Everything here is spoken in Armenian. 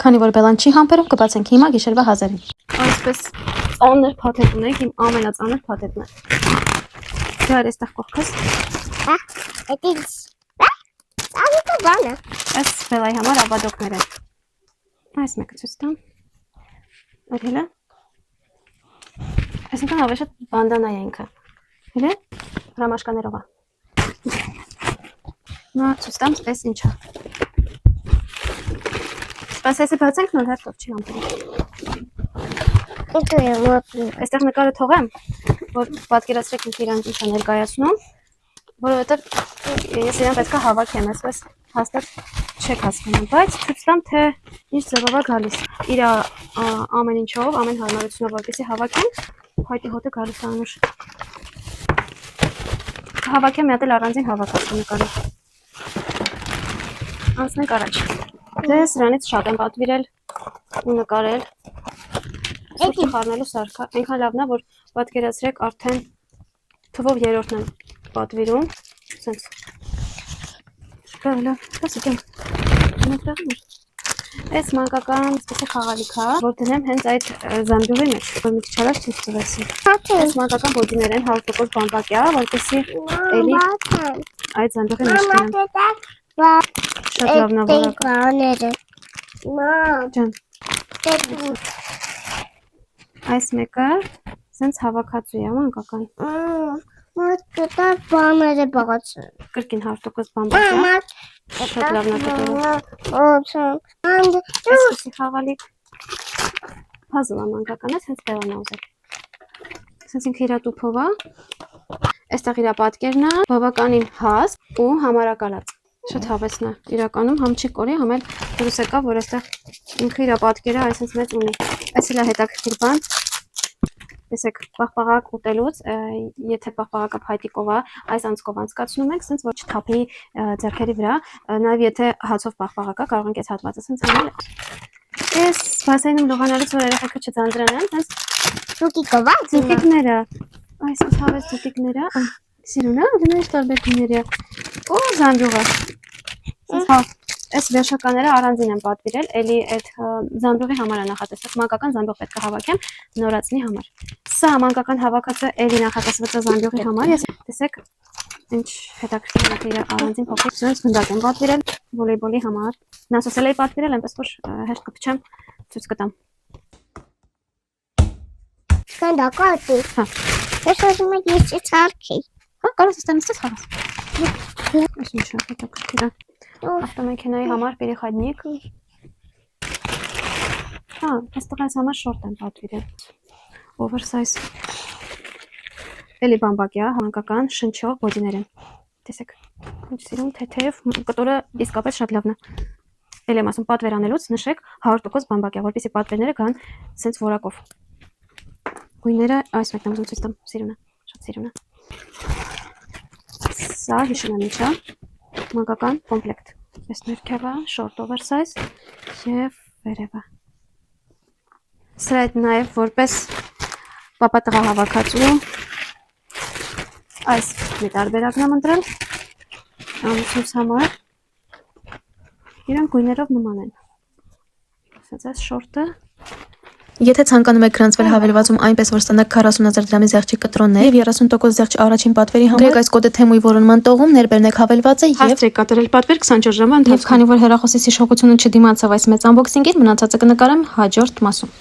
Քանի որ Բելան չի համբերում, կբացենք հիմա գիշերվա 1000-ին։ Այսպես ծանր փաթեթ ունենք, իմ ամենածանր փաթեթն է։ Դար էստեղ կողքս։ Այս Բելայի համար ավադոկներ են։ Այս մեկը ցույց տամ։ Արելա։ Այսինքն ավելի շատ բանդանա է ինքը։ Հələ հրամաշկաներով է։ Նա ցույց տամ, այս ինչա։ Այսպես բացենք նոր հերթով չի համբերում։ Այստեղ նկարը թողեմ, որ պատկերացրեք ինքը իրան ինչ է ներկայացնում, որովհետև ես իրան պետք է հավաքեմ, այսպես հաստատ չեք հասկանում, բայց ցույց տամ, թե ինչ ձևով է գալիս։ Իր ամեն ինչով, ամեն հարմարությունով որպեսզի հավաքենք, հայտի հոտը գալիս է անուշ։ Հավաքեմ մի հատ էլ առանձին հավաքած նկարը։ Անցնենք առաջ։ Դե սրանից շատ եմ պատվիրել ու նկարել։ Սուրճը խառնելու սարքը այնքան լավն է, որ պատկերացրեք արդեն թվով երրորդն եմ պատվիրում։ Սենց։ Լավ, հասիկեմ։ Այս մանկական սպեսի խաղալիք է, որ դնեմ հենց այդ զամբյուղի մեջ, որ մի քիչ առաջ ցույց տվեցի։ Այս մանկական բոդիներ են 100% բամբակյա, որպեսզի էլի այդ զամբյուղի մեջ դնեմ։ Շատ լավն է որակը։ Ջան։ Այս մեկը սենց հավաքածու է մանկական։ Մատկտա բաները բացը։ Կրկին 100% բամբակյա։ Շատ լավն է դրել։ Այսպեսի խաղալիք։ Փազլ է մանկական է, սենց բեղան է ուզել։ Սենց ինքը իրա տուփով է։ Այստեղ իրա պատկերն է, բավականին հաստ ու համարակալած։ Շատ հավեսն է իրականում, համ չի կորի, համ էլ դուրս եկավ, որ այստեղ ինքը իրա պատկերը այսպես մեծ ունի։ Այս էլ է հետաքրքիր բան։ Տեսեք, պաղպաղակ ուտելուց, եթե պաղպաղակը փայտիկով է, այս անցքով անցկացնում ենք, սենց որ չթափի ձեռքերի վրա, նաև եթե հացով պաղպաղակ է, կարող ենք այս հատվածը սենց անել։ Այս բասեյնում լողանալուց որ երեխեքը չձանձրանան, սենց ձուկիկները, այսպես հավես ձուկիկները, սիրուն է, դրանց տարբերությունները, ու զամբյուղը։ Այս վերջականները առանձին եմ պատվիրել, էլի այդ զամբյուղի համար է նախատեսված, մանկական զամբյուղ պետք է հավաքեմ նորածնի համար։ Սա մանկական հավաքածը էլի նախատեսված է զամբյուղի համար, ես տեսեք ինչ հետաքրքիր է իր առանձին փոքրիկ սենց գնդակ եմ պատվիրել վոլեյբոլի համար։ Նա ասել էի պատվիրել, այնպես որ հերթ կփչեմ, ցույց կտամ։ Կանդակատի։ Հա։ Ես ուզում եմ ես ցարքի։ Հա, կարող ես ստանալ խաղաս։ Այս ինչ է հետաքրքիր է։ Ավտոմեքենայի համար переходник։ Հա, այստեղ այս համար շորտ եմ պատվիրել։ Oversize։ Էլի բամբակյա, մանկական շնչող բոդիներ են։ Տեսեք, ինչ սիրուն թեթև, կտորը իսկապես շատ լավն է։ Էլ եմ ասում պատվեր անելուց նշեք 100% բամբակյա, որպեսզի պատվերները գան սենց որակով։ Գույները այս մեկն եմ ուզում ցույց տամ, սիրուն է, շատ սիրուն է։ Սա հիշում եմ ինչա, մանկական կոմպլեկտ։ Այս ներքևը, short oversize և վերևը։ Սրա հետ նաև որպես պապատղա հավաքածու այս մի տարբերակն եմ ընտրել ամուսնուս համար։ Իրան գույներով նման են։ Ասած այս շորտը։ Եթե ցանկանում եք գրանցվել հավելվածում այնպես որ ստանաք 40,000 դրամի զեղչի կտրոններ եւ 30% զեղչ առաջին պատվերի համար, դրեք այս կոդը թեմուի որոնման տողում, ներբերնեք հավելվածը եւ հաստրեք կատարել պատվեր 24 ժամվա ընթացքում։ Քանի որ հեռախոսի հիշողությունը չդիմացավ այս մեծ անբոքսինգին, մնացածը կնկարեմ հաջորդ մասում։